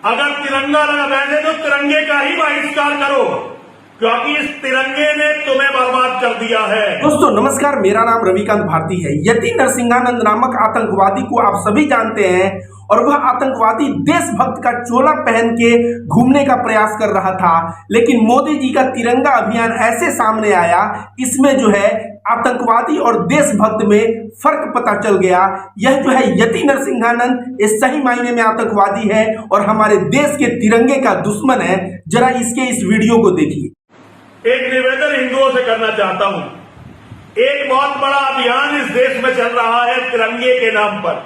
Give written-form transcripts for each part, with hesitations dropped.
अगर तिरंगा लगा वैसे तो तिरंगे का ही बहिष्कार करो, क्योंकि इस तिरंगे ने तुम्हें बर्बाद कर दिया है। दोस्तों नमस्कार, मेरा नाम रविकांत भारती है। यति नरसिंहानंद नामक आतंकवादी को आप सभी जानते हैं और वह आतंकवादी देशभक्त का चोला पहन के घूमने का प्रयास कर रहा था, लेकिन मोदी जी का तिरंगा अभियान ऐसे सामने आया, इसमें जो है आतंकवादी और देशभक्त में फर्क पता चल गया। यह जो है यति नरसिंहानंद इस सही मायने में आतंकवादी है और हमारे देश के तिरंगे का दुश्मन है। जरा इसके इस वीडियो को देखिए। एक निवेदन हिंदुओं से करना चाहता हूं। एक बहुत बड़ा अभियान इस देश में चल रहा है तिरंगे के नाम पर,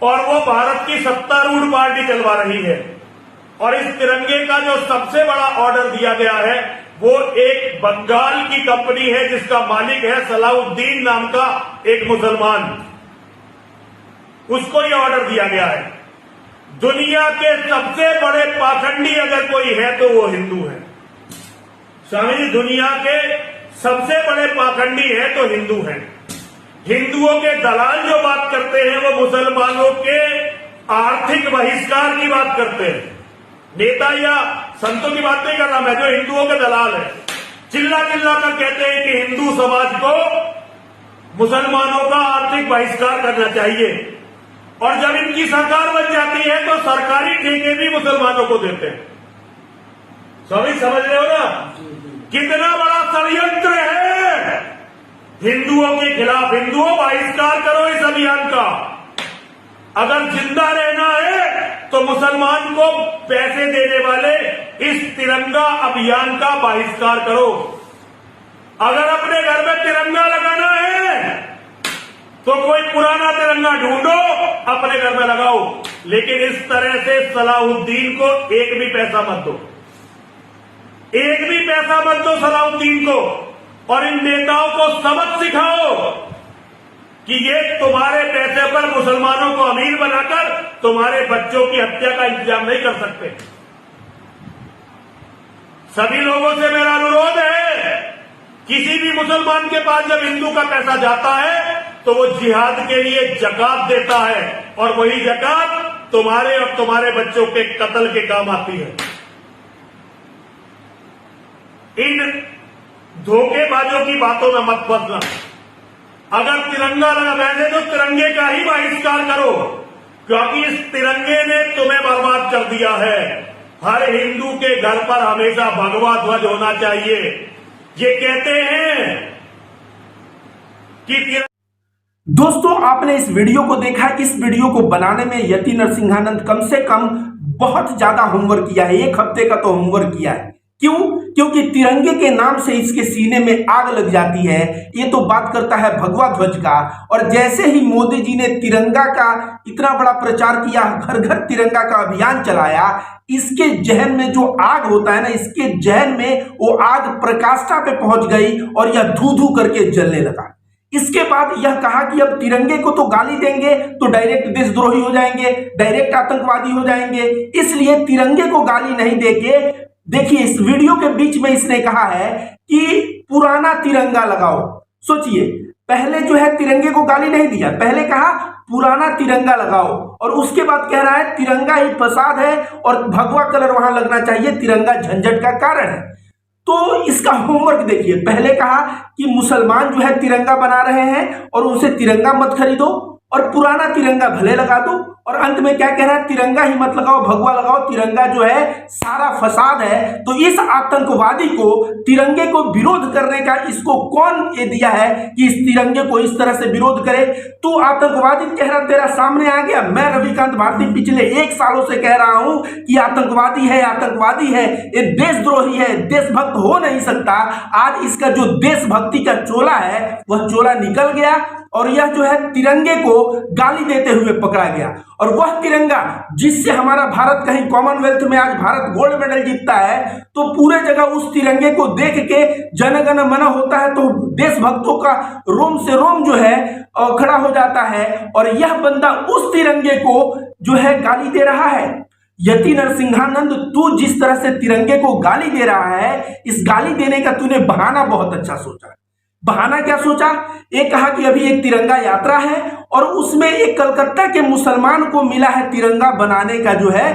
और वो भारत की सत्तारूढ़ पार्टी चलवा रही है। और इस तिरंगे का जो सबसे बड़ा ऑर्डर दिया गया है वो एक बंगाल की कंपनी है, जिसका मालिक है सलाउद्दीन नाम का एक मुसलमान। उसको ये ऑर्डर दिया गया है। दुनिया के सबसे बड़े पाखंडी अगर कोई है तो वो हिंदू है। स्वामी जी, दुनिया के सबसे बड़े पाखंडी है तो हिंदू हैं। हिंदुओं के दलाल जो बात करते हैं वो मुसलमानों के आर्थिक बहिष्कार की बात करते हैं। नेता या संतों की बात नहीं कर रहा मैं, जो हिंदुओं के दलाल है, चिल्ला चिल्ला कर कहते हैं कि हिंदू समाज को मुसलमानों का आर्थिक बहिष्कार करना चाहिए। और जब इनकी सरकार बन जाती है तो सरकारी ठेके भी मुसलमानों को देते हैं। सभी समझ रहे हो ना कितना बड़ा षड्यंत्र है हिंदुओं के खिलाफ। हिंदुओं, बहिष्कार करो इस अभियान का। अगर जिंदा रहना है तो मुसलमान को पैसे देने वाले इस तिरंगा अभियान का बहिष्कार करो। अगर अपने घर में तिरंगा लगाना है तो कोई पुराना तिरंगा ढूंढो, अपने घर में लगाओ, लेकिन इस तरह से सलाउद्दीन को एक भी पैसा मत दो। एक भी पैसा मत दो सलाउद्दीन को। और इन नेताओं को सबक सिखाओ कि ये तुम्हारे पैसे पर मुसलमानों को अमीर बनाकर तुम्हारे बच्चों की हत्या का इंतजाम नहीं कर सकते। सभी लोगों से मेरा अनुरोध है, किसी भी मुसलमान के पास जब हिंदू का पैसा जाता है तो वो जिहाद के लिए जकात देता है, और वही जकात तुम्हारे और तुम्हारे बच्चों के कत्ल के काम आती है। इन धोखेबाजों की बातों में मत फंसना। अगर तिरंगा लगा वैसे तो तिरंगे का ही बहिष्कार करो, क्योंकि इस तिरंगे ने तुम्हें बर्बाद कर दिया है। हर हिंदू के घर पर हमेशा भगवा ध्वज होना चाहिए। ये कहते हैं कि दोस्तों आपने इस वीडियो को देखा। इस वीडियो को बनाने में यति नरसिंहानंद कम से कम बहुत ज्यादा होमवर्क किया है। 1 हफ्ते का तो होमवर्क किया है। क्यों? क्योंकि तिरंगे के नाम से इसके सीने में आग लग जाती है। ये तो बात करता है भगवा ध्वज का। और जैसे ही मोदी जी ने तिरंगा का इतना बड़ा प्रचार किया, घर घर तिरंगा का अभियान चलाया, इसके जहन में जो आग होता है ना, इसके जहन में वो आग प्रकाष्ठा पे पहुंच गई और यह धू धू करके जलने लगा। इसके बाद यह कहा कि अब तिरंगे को तो गाली देंगे तो डायरेक्ट देशद्रोही हो जाएंगे, डायरेक्ट आतंकवादी हो जाएंगे, इसलिए तिरंगे को गाली नहीं देके, देखिए इस वीडियो के बीच में इसने कहा है कि पुराना तिरंगा लगाओ। सोचिए, पहले जो है तिरंगे को गाली नहीं दिया, पहले कहा पुराना तिरंगा लगाओ, और उसके बाद कह रहा है तिरंगा ही फसाद है और भगवा कलर वहां लगना चाहिए, तिरंगा झंझट का कारण है। तो इसका होमवर्क देखिए। पहले कहा कि मुसलमान जो है तिरंगा बना रहे हैं और उनसे तिरंगा मत खरीदो, और पुराना तिरंगा भले लगा दो, और अंत में क्या कह रहा है, तिरंगा ही मत लगाओ, भगवा लगाओ, तिरंगा जो है सारा फसाद है। तो इस आतंकवादी को तिरंगे को विरोध करने का इसको कौन ये दिया है कि इस तिरंगे को इस तरह से विरोध करे? तू आतंकवादी चेहरा तेरा सामने आ गया। मैं रविकांत भारती पिछले 1 सालों से कह रहा हूं कि आतंकवादी है, आतंकवादी है, ये देशद्रोही है, देशभक्त हो नहीं सकता। आज इसका जो देशभक्ति का चोला है वह चोला निकल गया, और यह जो है तिरंगे को गाली देते हुए पकड़ा गया। और वह तिरंगा जिससे हमारा भारत कहीं कॉमनवेल्थ में आज भारत गोल्ड मेडल जीतता है, तो पूरे जगह उस तिरंगे को देख के जन गण मन होता है, तो देशभक्तों का रोम से रोम जो है खड़ा हो जाता है। और यह बंदा उस तिरंगे को जो है गाली दे रहा है। यति नरसिंहानंद, तू जिस तरह से तिरंगे को गाली दे रहा है, इस गाली देने का तूने बहाना बहुत अच्छा सोचा। बहाना क्या सोचा? ये कहा कि अभी एक तिरंगा यात्रा है और उसमें एक कलकत्ता के मुसलमान को मिला है तिरंगा बनाने का जो है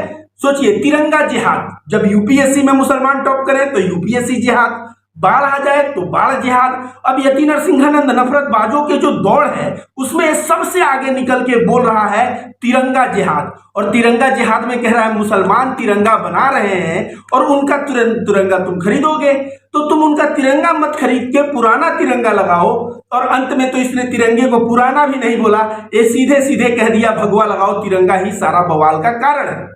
सोचिए, तिरंगा जिहाद, जब यूपीएससी में मुसलमान टॉप करें तो यूपीएससी जिहाद, बाढ़ आ जाए तो बाढ़ जिहाद। अब यति नरसिंहानंद नफरतबाजों के जो दौड़ है उसमें सबसे आगे निकल के बोल रहा है तिरंगा जिहाद, और तिरंगा जिहाद में कह रहा है मुसलमान तिरंगा बना रहे हैं और उनका तिरंगा तुम खरीदोगे, तो तुम उनका तिरंगा मत खरीद के पुराना तिरंगा लगाओ। और अंत में तो इसने तिरंगे को पुराना भी नहीं बोला, ये सीधे सीधे कह दिया भगवा लगाओ, तिरंगा ही सारा बवाल का कारण है।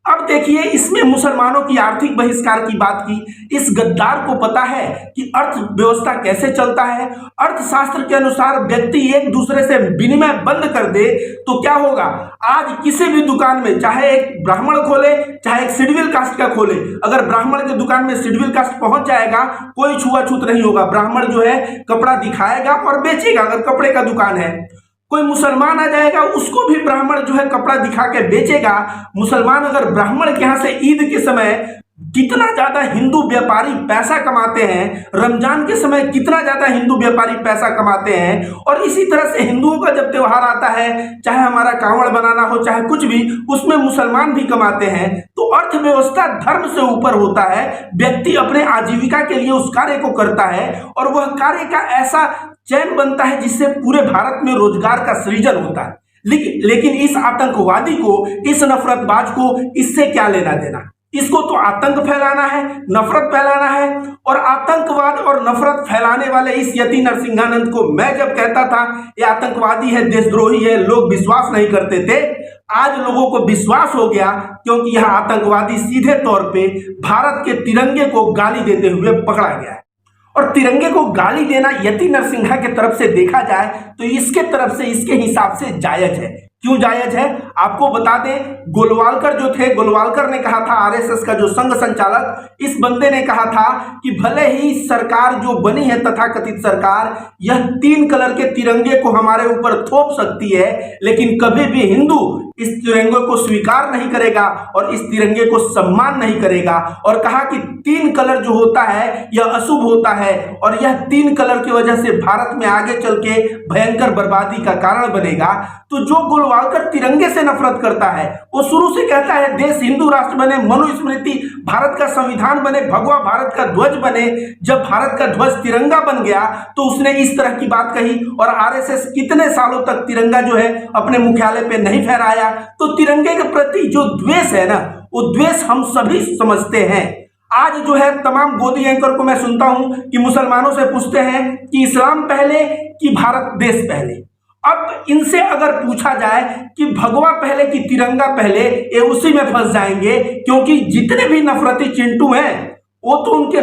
अब देखिए, इसमें मुसलमानों की आर्थिक बहिष्कार की बात की। इस गद्दार को पता है कि अर्थव्यवस्था कैसे चलता है। अर्थशास्त्र के अनुसार व्यक्ति एक दूसरे से विनिमय बंद कर दे तो क्या होगा। आज किसी भी दुकान में, चाहे एक ब्राह्मण खोले चाहे एक शेड्यूल कास्ट का खोले, अगर ब्राह्मण की दुकान में शेड्यूल कास्ट पहुंच जाएगा कोई छुआछूत नहीं होगा। ब्राह्मण जो है कपड़ा दिखाएगा और बेचेगा, अगर कपड़े का दुकान है। कोई मुसलमान आ जाएगा, उसको भी ब्राह्मण जो है कपड़ा दिखा के बेचेगा। मुसलमान अगर ब्राह्मण के यहां से ईद के समय कितना ज्यादा हिंदू व्यापारी पैसा कमाते हैं, रमजान के समय कितना ज्यादा हिंदू व्यापारी पैसा कमाते हैं, और इसी तरह से हिंदुओं का जब त्योहार आता है, चाहे हमारा कांवड़ बनाना हो चाहे कुछ भी, उसमें मुसलमान भी कमाते हैं। तो अर्थव्यवस्था धर्म से ऊपर होता है। व्यक्ति अपने आजीविका के लिए उस कार्य को करता है और वह कार्य का ऐसा चैन बनता है जिससे पूरे भारत में रोजगार का सृजन होता है। लेकिन इस आतंकवादी को, इस नफरतबाज को इससे क्या लेना देना। इसको तो आतंक फैलाना है, नफरत फैलाना है। और आतंकवाद और नफरत फैलाने वाले इस यति नरसिंहानंद को मैं जब कहता था ये आतंकवादी है, देशद्रोही है, लोग विश्वास नहीं करते थे। आज लोगों को विश्वास हो गया, क्योंकि यह आतंकवादी सीधे तौर पे भारत के तिरंगे को गाली देते हुए पकड़ा गया है। और तिरंगे को गाली देना यति नरसिंहा के तरफ से देखा जाए तो इसके तरफ से, इसके हिसाब से जायज है। क्यों जायज है आपको बता दें। गोलवालकर जो थे, गोलवालकर ने कहा था, आरएसएस का जो संघ संचालक, इस बंदे ने कहा था कि भले ही सरकार जो बनी है तथाकथित सरकार, यह 3 कलर के तिरंगे को हमारे ऊपर थोप सकती है, लेकिन कभी भी हिंदू इस तिरंगे को स्वीकार नहीं करेगा और इस तिरंगे को सम्मान नहीं करेगा। और कहा कि 3 कलर जो होता है यह अशुभ होता है और यह 3 कलर की वजह से भारत में आगे चल के भयंकर बर्बादी का कारण बनेगा। तो जो गोलवालकर तिरंगे से नफरत करता है वो शुरू से कहता है देश हिंदू राष्ट्र बने, मनुस्मृति भारत का संविधान बने, भगवा भारत का ध्वज बने। जब भारत का ध्वज तिरंगा बन गया तो उसने इस तरह की बात कही। और आरएसएस कितने सालों तक तिरंगा जो है अपने मुख्यालय पे नहीं फहराया। तो तिरंगे के प्रति जो द्वेष है ना, वो द्वेष हम सभी समझते हैं। आज जो है तमाम गोदी एंकर को मैं सुनता हूं कि मुसलमानों से पूछते हैं कि इस्लाम पहले कि भारत देश पहले। अब इनसे अगर पूछा जाए कि भगवा पहले कि तिरंगा पहले, ये उसी में फंस जाएंगे, क्योंकि जितने भी नफरती चिंटू हैं वो तो उनके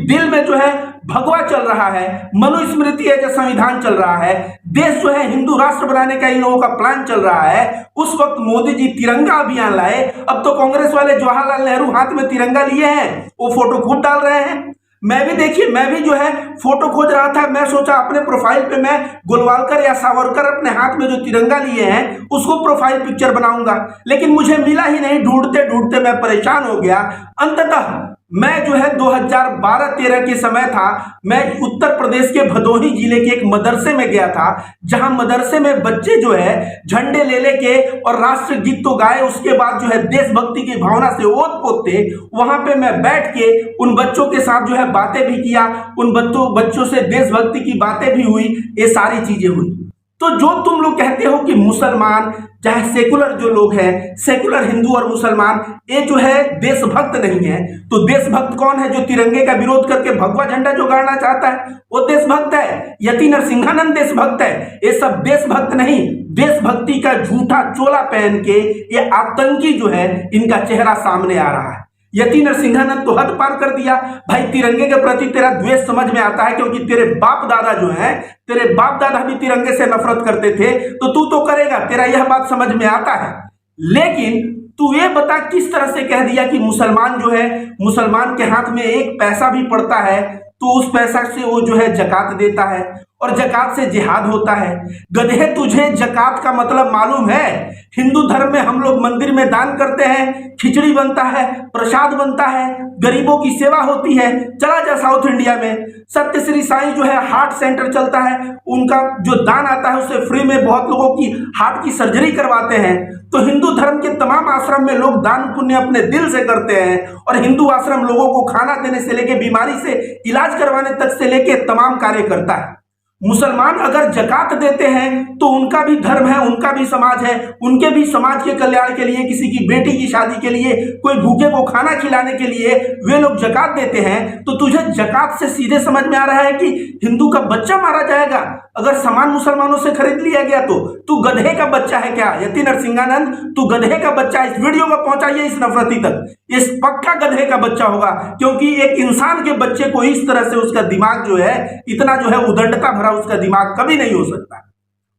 दिल में जो है भगवा चल रहा है, मनुस्मृति है जो संविधान चल रहा है, देश जो है हिंदू राष्ट्र बनाने का इन लोगों का प्लान चल रहा है। उस वक्त मोदी जी तिरंगा अभियान लाए, अब तो कांग्रेस वाले जवाहरलाल नेहरू हाथ में तिरंगा लिए हैं, वो फोटो खूब डाल रहे हैं। मैं भी देखिए, मैं भी जो है फोटो खोज रहा था। मैं सोचा अपने प्रोफाइल पे मैं गोलवालकर या सावरकर अपने हाथ में जो तिरंगा लिए हैं उसको प्रोफाइल पिक्चर बनाऊंगा, लेकिन मुझे मिला ही नहीं। ढूंढते ढूंढते मैं परेशान हो गया। अंततः मैं जो है 2012-13 के समय था, मैं उत्तर प्रदेश के भदोही जिले के एक मदरसे में गया था, जहां मदरसे में बच्चे जो है झंडे ले लेके और राष्ट्रगीत तो गाए, उसके बाद जो है देशभक्ति की भावना से ओत पोते। वहां पे मैं बैठ के उन बच्चों के साथ जो है बातें भी किया, उन बच्चों से देशभक्ति की बातें भी हुई, ये सारी चीजें हुई। तो जो तुम लोग कहते हो कि मुसलमान, चाहे सेकुलर जो लोग हैं, सेकुलर हिंदू और मुसलमान, ये जो है देशभक्त नहीं है, तो देशभक्त कौन है? जो तिरंगे का विरोध करके भगवा झंडा जो गाड़ना चाहता है वो देशभक्त है। यति नरसिंहानंद देशभक्त है, ये सब देशभक्त नहीं। देशभक्ति का झूठा चोला पहन के ये आतंकी जो है इनका चेहरा सामने आ रहा है। यति नरसिंहानंद तो हद पार कर दिया। भाई तिरंगे के प्रति तेरा द्वेष समझ में आता है, क्योंकि तेरे बाप दादा जो हैं, तेरे बाप दादा भी तिरंगे से नफरत करते थे, तो तू तो करेगा, तेरा यह बात समझ में आता है। लेकिन तू ये बता किस तरह से कह दिया कि मुसलमान जो है, मुसलमान के हाथ में एक पैसा भी पड़ता है तो उस पैसा से वो जो है जकात देता है और जकात से जिहाद होता है। गधे, तुझे जकात का मतलब मालूम है? हिंदू धर्म में हम लोग मंदिर में दान करते हैं, खिचड़ी बनता है, प्रसाद बनता है, गरीबों की सेवा होती है। चला जा साउथ इंडिया में, सत्य श्री साईं जो है हार्ट सेंटर चलता है, उनका जो दान आता है उससे फ्री में बहुत लोगों की हार्ट की सर्जरी करवाते हैं। तो हिंदू धर्म के तमाम आश्रम में लोग दान पुण्य अपने दिल से करते हैं और हिंदू आश्रम लोगों को खाना देने से लेके बीमारी से इलाज करवाने तक से लेके तमाम कार्य करता है। मुसलमान अगर जकात देते हैं तो उनका भी धर्म है, उनका भी समाज है, उनके भी समाज के कल्याण के लिए, किसी की बेटी की शादी के लिए, कोई भूखे को खाना खिलाने के लिए वे लोग जकात देते हैं। तो तुझे जकात से सीधे समझ में आ रहा है कि हिंदू का बच्चा मारा जाएगा अगर सामान मुसलमानों से खरीद लिया गया तो तू गधे का बच्चा है क्या यति नरसिंहानंद? तू गधे का बच्चा। इस वीडियो को पहुंचाइए इस नफरती तक, इस पक्का गधे का बच्चा होगा, क्योंकि एक इंसान के बच्चे को इस तरह से उसका दिमाग जो है इतना जो है उदंडता भरा उसका दिमाग कभी नहीं हो सकता।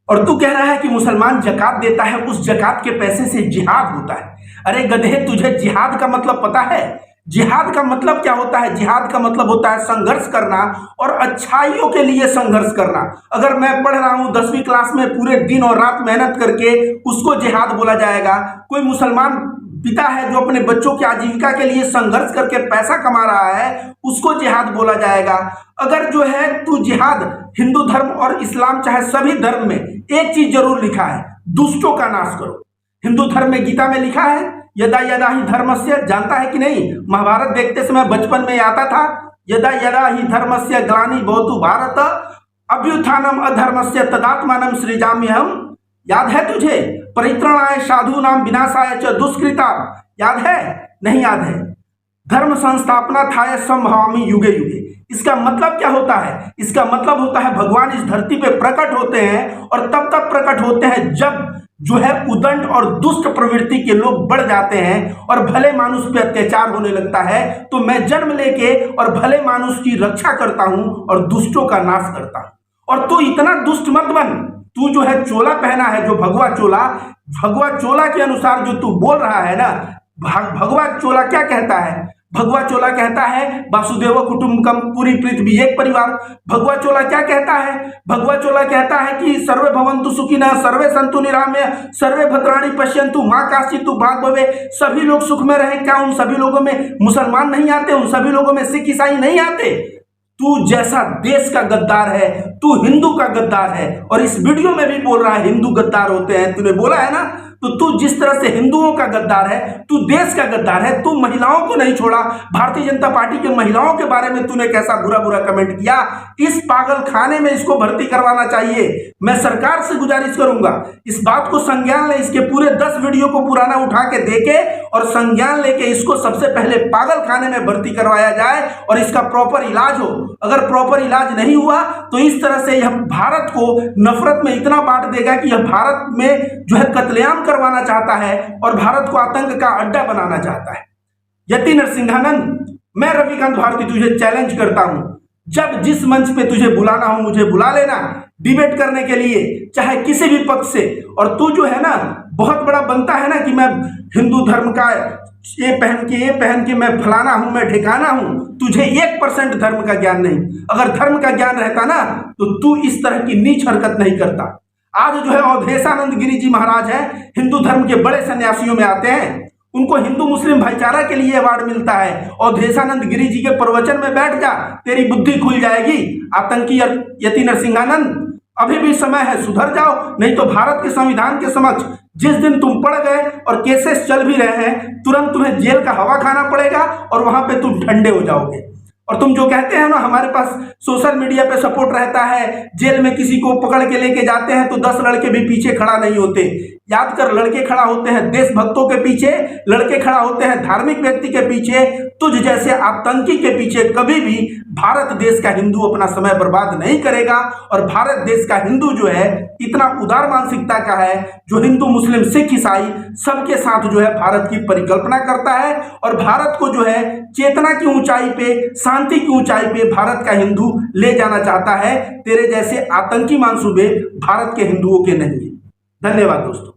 और तू कह रहा है कि मुसलमान जकात देता है, उस जकात के पैसे से जिहाद होता है। अरे गधे, तुझे जिहाद का मतलब पता है? जिहाद का मतलब क्या होता है? जिहाद का मतलब होता है संघर्ष करना और अच्छाइयों के लिए संघर्ष करना। अगर मैं पढ़ रहा हूं 10वीं क्लास में पूरे दिन और रात मेहनत करके, उसको जिहाद बोला जाएगा। कोई मुसलमान पिता है जो अपने बच्चों की आजीविका के लिए संघर्ष करके पैसा कमा रहा है, उसको जिहाद बोला जाएगा। अगर जो है तू जिहाद, हिंदू धर्म और इस्लाम चाहे सभी धर्म में एक चीज जरूर लिखा है, दुष्टों का नाश करो। हिंदू धर्म में गीता में लिखा है यदा यदा ही धर्मस्य, जानता है कि नहीं? महाभारत देखते समय बचपन में आता था, यदा यदा ही धर्मस्य ग्लानि भवतु भारत अभ्युत्थानम अधर्मस्य तदात्मानं सृजाम्यहम्। याद है तुझे? परित्राणाय साधूनां विनाशाय च दुष्कृताम्, याद है? नहीं याद है? धर्म संस्थापना थाय संभवामि युगे युगे। इसका मतलब क्या होता है? इसका मतलब होता है भगवान इस धरती पे प्रकट होते हैं और तब तक प्रकट होते हैं जब जो है उदंड और दुष्ट प्रवृत्ति के लोग बढ़ जाते हैं और भले मानुष पे अत्याचार होने लगता है। तो मैं जन्म लेके और भले मानुष की रक्षा करता हूं और दुष्टों का नाश करता हूं। और तू इतना दुष्ट मत बन। तू जो है चोला पहना है, जो भगवा चोला के अनुसार जो तू बोल रहा है ना, भगवा चोला क्या कहता है? भगवा चोला कहता है वासुदेव कुटुंबकम, पूरी पृथ्वी एक परिवार। भगवा चोला क्या कहता है? भगवा चोला कहता है कि सर्वे भवन्तु सुखिनः, सर्वे सन्तु निरामया, सर्वे भद्राणि पश्यन्तु मां काश्चित् भाग्भवे। सभी लोग सुख में रहे। क्या उन सभी लोगों में मुसलमान नहीं आते? उन सभी लोगों में सिख ईसाई नहीं आते? तू जैसा देश का गद्दार है, तू हिंदू का गद्दार है। और इस वीडियो में भी बोल रहा है हिंदू गद्दार होते हैं, तूने बोला है ना? तो तू जिस तरह से हिंदुओं का गद्दार है, तू देश का गद्दार है। तू महिलाओं को नहीं छोड़ा। भारतीय जनता पार्टी के महिलाओं के बारे में तूने कैसा बुरा बुरा कमेंट किया। इस पागल खाने में इसको भर्ती करवाना चाहिए। मैं सरकार से गुजारिश करूंगा, इस बात को संज्ञान ले, इसके पूरे 10 वीडियो को पुराना उठा के देखे और संज्ञान लेके इसको सबसे पहले पागल खाने में भर्ती करवाया जाए और इसका प्रॉपर इलाज हो। अगर प्रॉपर इलाज नहीं हुआ तो इस तरह से यह भारत को नफरत में इतना बांट देगा कि यह भारत में जो है कत्लेआम करवाना चाहता है और भारत को आतंक का अड्डा बनाना चाहता है। यति नरसिंहानंद, मैं रविकांत भारती तुझे चैलेंज करता हूं, जब जिस मंच पे तुझे बुलाना हो मुझे बुला लेना डिबेट करने के लिए, चाहे किसी भी पक्ष से। और तू जो है ना बहुत बड़ा बनता है ना कि मैं हिंदू धर्म का ये पहन के मैं फलाना हूं, मैं ठिकाना हूं। तुझे 1% धर्म का ज्ञान नहीं। अगर धर्म का ज्ञान रहता ना तो तू इस तरह की नीच हरकत नहीं करता। आज जो है अवधेशानंद गिरी जी महाराज हैं, हिंदू धर्म के बड़े सन्यासियों में आते हैं, उनको हिंदू मुस्लिम भाईचारा के लिए अवार्ड मिलता है। अवधेशानंद गिरी जी के प्रवचन में बैठ जा, तेरी बुद्धि खुल जाएगी। आतंकी यति नरसिंहानंद, अभी भी समय है, सुधर जाओ, नहीं तो भारत के संविधान के समक्ष जिस दिन तुम पड़ गए और केसेस चल भी रहे हैं, तुरंत तुम्हें जेल का हवा खाना पड़ेगा और वहां पे तुम ठंडे हो जाओगे। और तुम जो कहते हैं ना हमारे पास सोशल मीडिया पे सपोर्ट रहता है, जेल में किसी को पकड़ के लेके जाते हैं तो 10 लड़के भी पीछे खड़ा नहीं होते। याद कर, लड़के खड़ा होते हैं देशभक्तों के पीछे, लड़के खड़ा होते हैं धार्मिक व्यक्ति के पीछे। तुझ जैसे आतंकी के पीछे कभी भी भारत देश का हिंदू अपना समय बर्बाद नहीं करेगा। और भारत देश का हिंदू जो है इतना उदार मानसिकता का है, जो हिंदू मुस्लिम सिख ईसाई सबके साथ जो है भारत की परिकल्पना करता है और भारत को जो है चेतना की ऊंचाई पे, शांति की ऊंचाई पे भारत का हिंदू ले जाना चाहता है। तेरे जैसे आतंकी मंसूबे भारत के हिंदुओं के नहीं है। धन्यवाद दोस्तों।